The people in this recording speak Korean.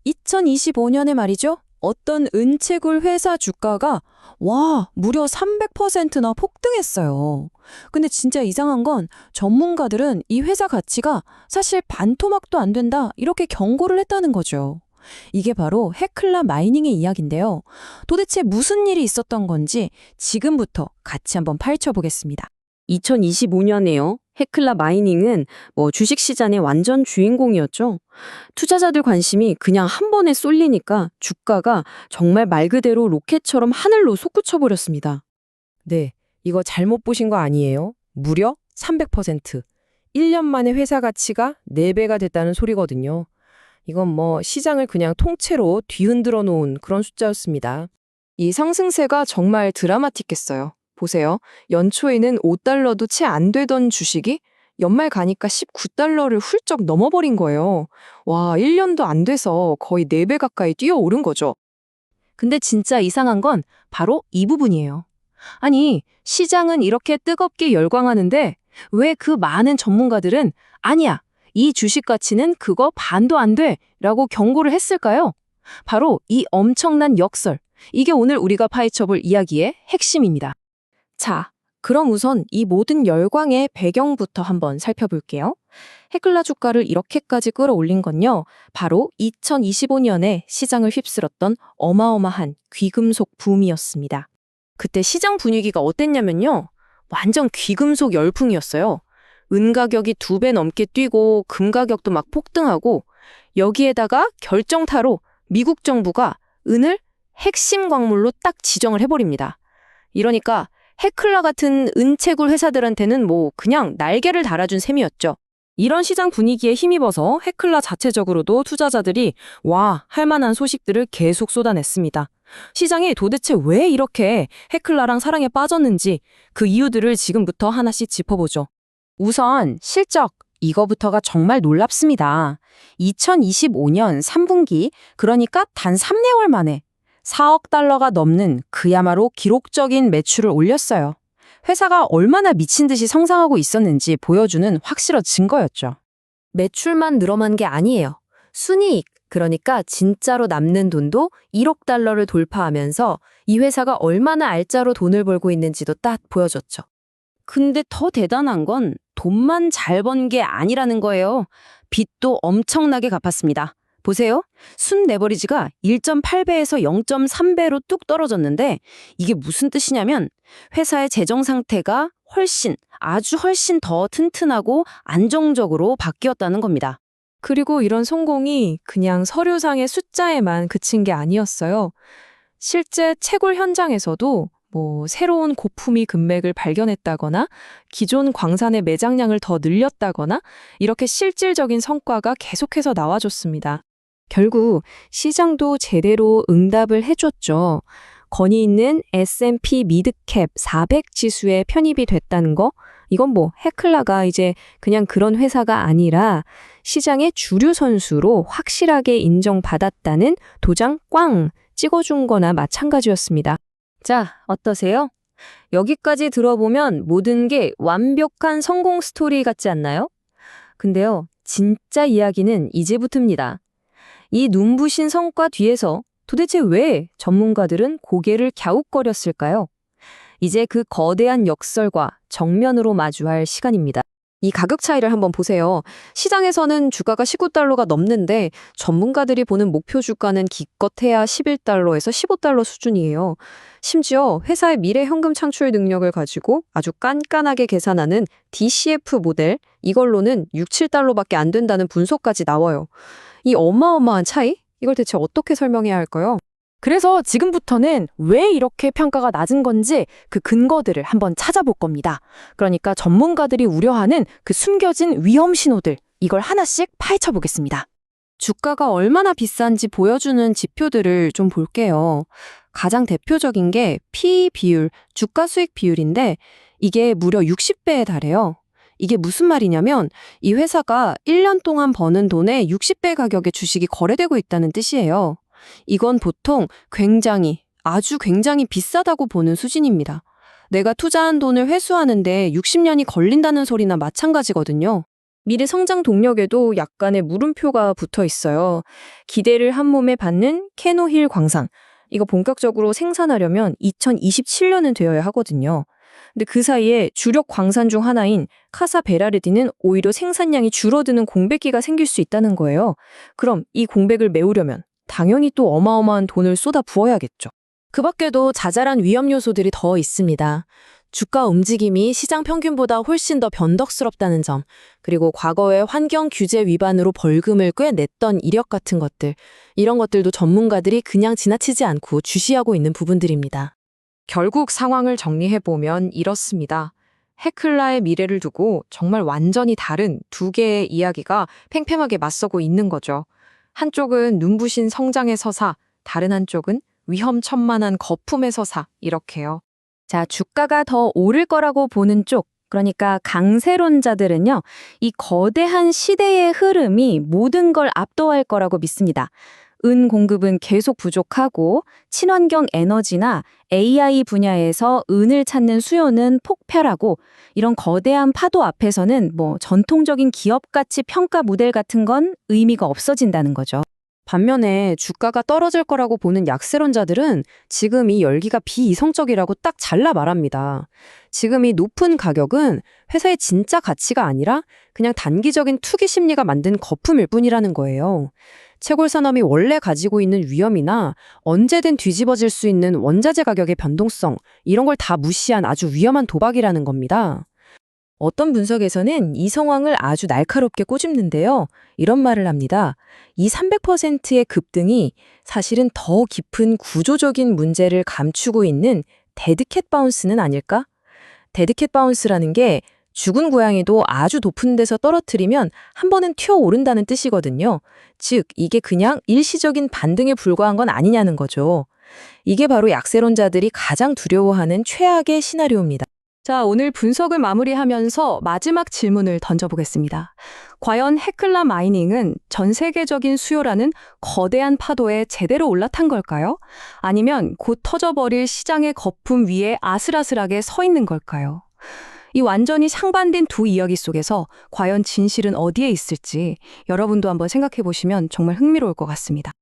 2025년에 말이죠. 어떤 은채굴 회사 주가가 무려 300%나 폭등했어요. 근데 진짜 이상한 건 전문가들은 이 회사 가치가 사실 반토막도 안 된다 이렇게 경고를 했다는 거죠. 이게 바로 헤클라 마이닝의 이야기인데요. 도대체 무슨 일이 있었던 건지 지금부터 같이 한번 파헤쳐보겠습니다. 2025년에요. 헤클라 마이닝은 주식시장의 완전 주인공이었죠. 투자자들 관심이 그냥 한 번에 쏠리니까 주가가 정말 말 그대로 로켓처럼 하늘로 솟구쳐버렸습니다. 네, 이거 잘못 보신 거 아니에요? 무려 300%. 1년 만에 회사 가치가 4배가 됐다는 소리거든요. 이건 시장을 그냥 통째로 뒤흔들어 놓은 그런 숫자였습니다. 이 상승세가 정말 드라마틱했어요. 보세요. 연초에는 5달러도 채 안 되던 주식이 연말 가니까 19달러를 훌쩍 넘어버린 거예요. 와, 1년도 안 돼서 거의 4배 가까이 뛰어오른 거죠. 근데 진짜 이상한 건 바로 이 부분이에요. 아니, 시장은 이렇게 뜨겁게 열광하는데 왜 그 많은 전문가들은 아니야, 이 주식 가치는 그거 반도 안 돼 라고 경고를 했을까요? 바로 이 엄청난 역설. 이게 오늘 우리가 파헤쳐볼 이야기의 핵심입니다. 자, 그럼 우선 이 모든 열광의 배경부터 한번 살펴볼게요. 헤클라 주가를 이렇게까지 끌어올린 건요, 바로 2025년에 시장을 휩쓸었던 어마어마한 귀금속 붐이었습니다. 그때 시장 분위기가 어땠냐면요, 완전 귀금속 열풍이었어요. 은 가격이 2배 넘게 뛰고 금 가격도 막 폭등하고, 여기에다가 결정타로 미국 정부가 은을 핵심 광물로 딱 지정을 해버립니다. 이러니까 헤클라 같은 은채굴 회사들한테는 그냥 날개를 달아준 셈이었죠. 이런 시장 분위기에 힘입어서 헤클라 자체적으로도 투자자들이 할 만한 소식들을 계속 쏟아냈습니다. 시장이 도대체 왜 이렇게 헤클라랑 사랑에 빠졌는지 그 이유들을 지금부터 하나씩 짚어보죠. 우선 실적, 이거부터가 정말 놀랍습니다. 2025년 3분기, 그러니까 단 3개월 만에 4억 달러가 넘는 그야말로 기록적인 매출을 올렸어요. 회사가 얼마나 미친 듯이 성장하고 있었는지 보여주는 확실한 증거였죠. 매출만 늘어난 게 아니에요. 순이익, 그러니까 진짜로 남는 돈도 1억 달러를 돌파하면서 이 회사가 얼마나 알짜로 돈을 벌고 있는지도 딱 보여줬죠. 근데 더 대단한 건 돈만 잘 번 게 아니라는 거예요. 빚도 엄청나게 갚았습니다. 보세요. 순 레버리지가 1.8배에서 0.3배로 뚝 떨어졌는데 이게 무슨 뜻이냐면 회사의 재정 상태가 아주 훨씬 더 튼튼하고 안정적으로 바뀌었다는 겁니다. 그리고 이런 성공이 그냥 서류상의 숫자에만 그친 게 아니었어요. 실제 채굴 현장에서도 새로운 고품위 금맥을 발견했다거나 기존 광산의 매장량을 더 늘렸다거나 이렇게 실질적인 성과가 계속해서 나와줬습니다. 결국 시장도 제대로 응답을 해줬죠. 권위 있는 S&P 미드캡 400 지수에 편입이 됐다는 거, 이건 헤클라가 이제 그냥 그런 회사가 아니라 시장의 주류 선수로 확실하게 인정받았다는 도장 꽝 찍어준 거나 마찬가지였습니다. 자, 어떠세요? 여기까지 들어보면 모든 게 완벽한 성공 스토리 같지 않나요? 근데요, 진짜 이야기는 이제부터입니다. 이 눈부신 성과 뒤에서 도대체 왜 전문가들은 고개를 갸웃거렸을까요? 이제 그 거대한 역설과 정면으로 마주할 시간입니다. 이 가격 차이를 한번 보세요. 시장에서는 주가가 19달러가 넘는데 전문가들이 보는 목표 주가는 기껏해야 11달러에서 15달러 수준이에요. 심지어 회사의 미래 현금 창출 능력을 가지고 아주 깐깐하게 계산하는 DCF 모델, 이걸로는 6, 7달러밖에 안 된다는 분석까지 나와요. 이 어마어마한 차이? 이걸 대체 어떻게 설명해야 할까요? 그래서 지금부터는 왜 이렇게 평가가 낮은 건지 그 근거들을 한번 찾아볼 겁니다. 그러니까 전문가들이 우려하는 그 숨겨진 위험 신호들, 이걸 하나씩 파헤쳐 보겠습니다. 주가가 얼마나 비싼지 보여주는 지표들을 좀 볼게요. 가장 대표적인 게 PE 비율, 주가 수익 비율인데 이게 무려 60배에 달해요. 이게 무슨 말이냐면 이 회사가 1년 동안 버는 돈의 60배 가격의 주식이 거래되고 있다는 뜻이에요. 이건 보통 아주 굉장히 비싸다고 보는 수준입니다. 내가 투자한 돈을 회수하는데 60년이 걸린다는 소리나 마찬가지거든요. 미래 성장 동력에도 약간의 물음표가 붙어 있어요. 기대를 한 몸에 받는 캐노힐 광산. 이거 본격적으로 생산하려면 2027년은 되어야 하거든요. 근데 그 사이에 주력 광산 중 하나인 카사 베라르디는 오히려 생산량이 줄어드는 공백기가 생길 수 있다는 거예요. 그럼 이 공백을 메우려면 당연히 또 어마어마한 돈을 쏟아 부어야겠죠. 그 밖에도 자잘한 위험 요소들이 더 있습니다. 주가 움직임이 시장 평균보다 훨씬 더 변덕스럽다는 점, 그리고 과거의 환경 규제 위반으로 벌금을 꽤 냈던 이력 같은 것들, 이런 것들도 전문가들이 그냥 지나치지 않고 주시하고 있는 부분들입니다. 결국 상황을 정리해보면 이렇습니다. 헤클라의 미래를 두고 정말 완전히 다른 두 개의 이야기가 팽팽하게 맞서고 있는 거죠. 한쪽은 눈부신 성장의 서사, 다른 한쪽은 위험천만한 거품의 서사, 이렇게요. 자, 주가가 더 오를 거라고 보는 쪽, 그러니까 강세론자들은요, 이 거대한 시대의 흐름이 모든 걸 압도할 거라고 믿습니다. 은 공급은 계속 부족하고 친환경 에너지나 AI 분야에서 은을 찾는 수요는 폭발하고 이런 거대한 파도 앞에서는 전통적인 기업 가치 평가 모델 같은 건 의미가 없어진다는 거죠. 반면에 주가가 떨어질 거라고 보는 약세론자들은 지금 이 열기가 비이성적이라고 딱 잘라 말합니다. 지금 이 높은 가격은 회사의 진짜 가치가 아니라 그냥 단기적인 투기 심리가 만든 거품일 뿐이라는 거예요. 채굴 산업이 원래 가지고 있는 위험이나 언제든 뒤집어질 수 있는 원자재 가격의 변동성, 이런 걸 다 무시한 아주 위험한 도박이라는 겁니다. 어떤 분석에서는 이 상황을 아주 날카롭게 꼬집는데요. 이런 말을 합니다. 이 300%의 급등이 사실은 더 깊은 구조적인 문제를 감추고 있는 데드캣 바운스는 아닐까? 데드캣 바운스라는 게 죽은 고양이도 아주 높은 데서 떨어뜨리면 한 번은 튀어오른다는 뜻이거든요. 즉, 이게 그냥 일시적인 반등에 불과한 건 아니냐는 거죠. 이게 바로 약세론자들이 가장 두려워하는 최악의 시나리오입니다. 자, 오늘 분석을 마무리하면서 마지막 질문을 던져보겠습니다. 과연 헤클라 마이닝은 전 세계적인 수요라는 거대한 파도에 제대로 올라탄 걸까요? 아니면 곧 터져버릴 시장의 거품 위에 아슬아슬하게 서 있는 걸까요? 이 완전히 상반된 두 이야기 속에서 과연 진실은 어디에 있을지 여러분도 한번 생각해 보시면 정말 흥미로울 것 같습니다.